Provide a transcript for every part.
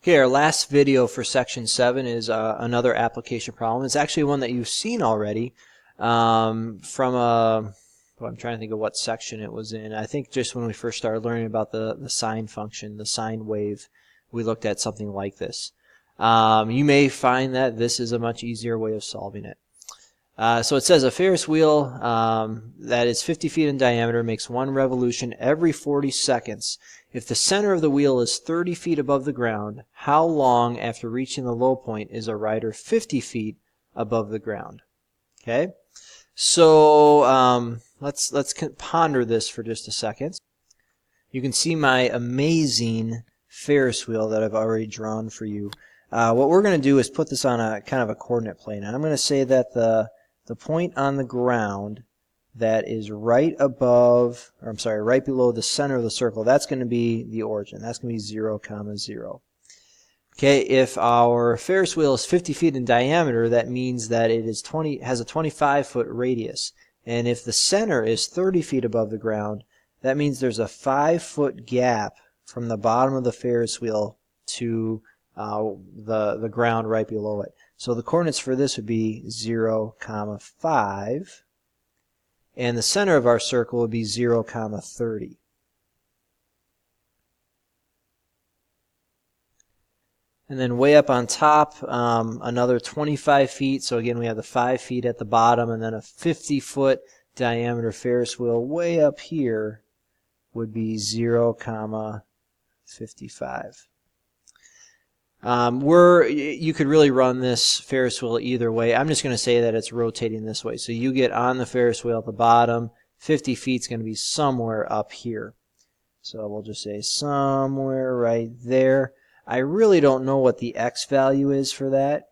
Okay, our last video for section 7 is another application problem. It's actually one that you've seen already from a, well, I'm trying to think of what section it was in. I think just when we first started learning about the sine function, the sine wave, we looked at something like this. You may find that this is a much easier way of solving it. So it says a Ferris wheel that is 50 feet in diameter makes one revolution every 40 seconds. If the center of the wheel is 30 feet above the ground, how long after reaching the low point is a rider 50 feet above the ground? Okay, so let's ponder this for just a second. You can see my amazing Ferris wheel that I've already drawn for you. What we're going to do is put this on a kind of a coordinate plane, and I'm going to say that the point on the ground that is right above, or I'm sorry, right below the center of the circle, that's going to be the origin. That's going to be 0, 0. Okay, if our Ferris wheel is 50 feet in diameter, that means that it is has a 25-foot radius. And if the center is 30 feet above the ground, that means there's a 5-foot gap from the bottom of the Ferris wheel to the ground right below it. So the coordinates for this would be 0, 5. And the center of our circle would be 0, 30. And then way up on top, another 25 feet. So again, we have the 5 feet at the bottom, and then a 50-foot diameter Ferris wheel way up here would be 0, 55. You could really run this Ferris wheel either way. I'm just going to say that it's rotating this way. So you get on the Ferris wheel at the bottom. 50 feet is going to be somewhere up here. So we'll just say somewhere right there. I really don't know what the x value is for that.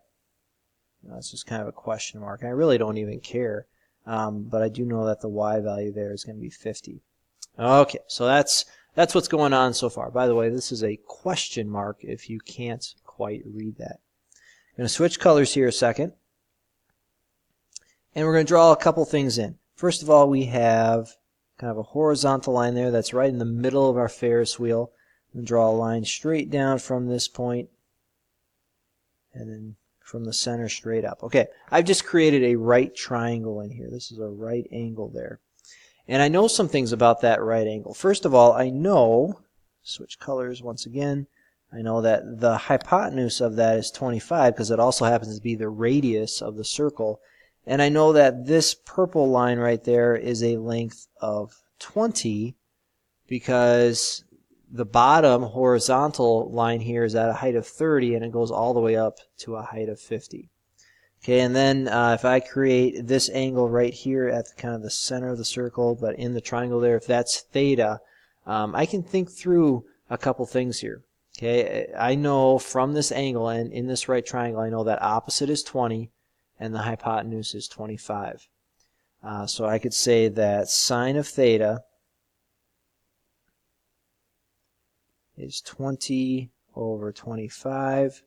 That's just kind of a question mark. I really don't even care. But I do know that the y value there is going to be 50. Okay, so that's what's going on so far. By the way, this is a question mark if you can't quite read that. I'm going to switch colors here a second. And we're going to draw a couple things in. First of all, we have kind of a horizontal line there that's right in the middle of our Ferris wheel. And draw a line straight down from this point, and then from the center straight up. Okay, I've just created a right triangle in here. This is a right angle there. And I know some things about that right angle. First of all, I know, switch colors once again, I know that the hypotenuse of that is 25 because it also happens to be the radius of the circle. And I know that this purple line right there is a length of 20 because the bottom horizontal line here is at a height of 30 and it goes all the way up to a height of 50. Okay, and then if I create this angle right here at kind of the center of the circle, but in the triangle there, if that's theta, I can think through a couple things here. Okay, I know from this angle and in this right triangle, I know that opposite is 20 and the hypotenuse is 25. So I could say that sine of theta is 20 over 25.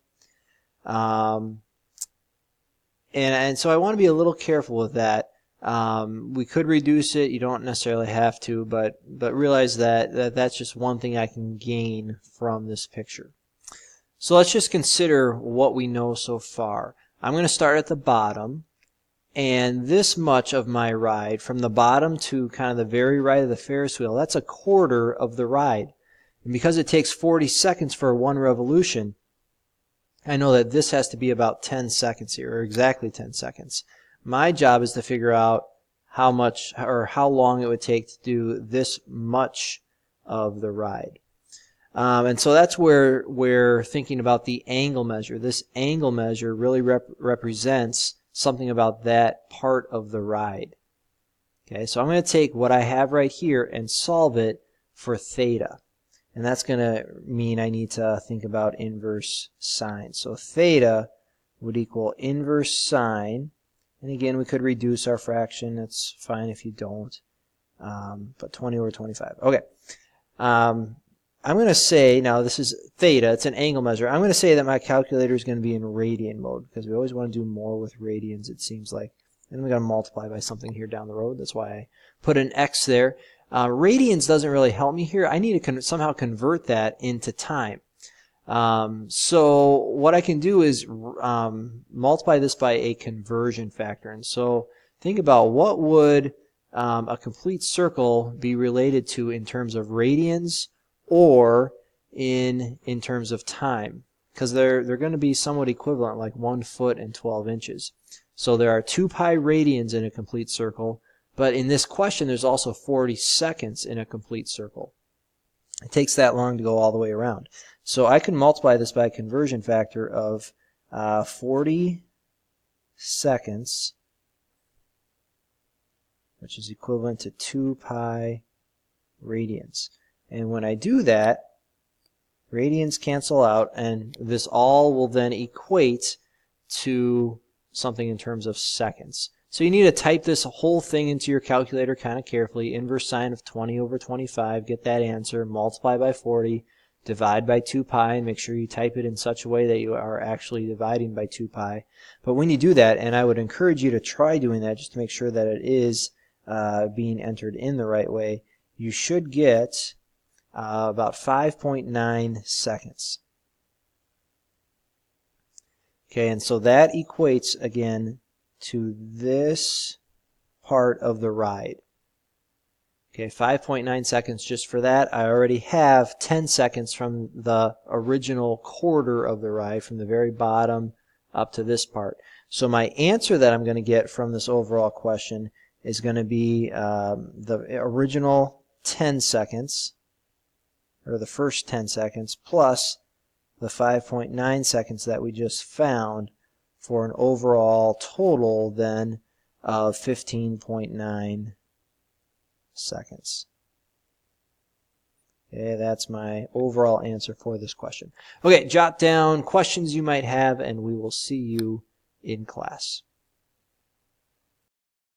And so I want to be a little careful with that. We could reduce it. You don't necessarily have to, but realize that that's just one thing I can gain from this picture. So let's just consider what we know so far. I'm going to start at the bottom, and this much of my ride, from the bottom to kind of the very right of the Ferris wheel, that's a quarter of the ride. And because it takes 40 seconds for one revolution, I know that this has to be about 10 seconds here, or exactly 10 seconds. My job is to figure out how much or how long it would take to do this much of the ride. And so that's where we're thinking about the angle measure. This angle measure really represents something about that part of the ride. Okay, so I'm going to take what I have right here and solve it for theta. And that's going to mean I need to think about inverse sine. So theta would equal inverse sine. And again, we could reduce our fraction. It's fine if you don't. But 20 over 25. Okay. I'm going to say, now this is theta. It's an angle measure. I'm going to say that my calculator is going to be in radian mode because we always want to do more with radians, it seems like. And we got to multiply by something here down the road. That's why I put an X there. Radians doesn't really help me here. I need to somehow convert that into time. So what I can do is multiply this by a conversion factor. And so think about what would a complete circle be related to in terms of radians or in terms of time, because they're going to be somewhat equivalent, like 1 foot and 12 inches. So there are 2 pi radians in a complete circle, but in this question there's also 40 seconds in a complete circle. It takes that long to go all the way around. So I can multiply this by a conversion factor of 40 seconds, which is equivalent to 2 pi radians. And when I do that, radians cancel out, and this all will then equate to something in terms of seconds. So you need to type this whole thing into your calculator kind of carefully. Inverse sine of 20 over 25, get that answer, multiply by 40, divide by 2 pi, and make sure you type it in such a way that you are actually dividing by 2 pi. But when you do that, and I would encourage you to try doing that just to make sure that it is being entered in the right way, you should get about 5.9 seconds. Okay, and so that equates again to this part of the ride. Okay, 5.9 seconds just for that. I already have 10 seconds from the original quarter of the ride, from the very bottom up to this part. So my answer that I'm going to get from this overall question is going to be the original 10 seconds, or the first 10 seconds, plus the 5.9 seconds that we just found, for an overall total then of 15.9 seconds. Okay, that's my overall answer for this question. Okay, jot down questions you might have, and we will see you in class.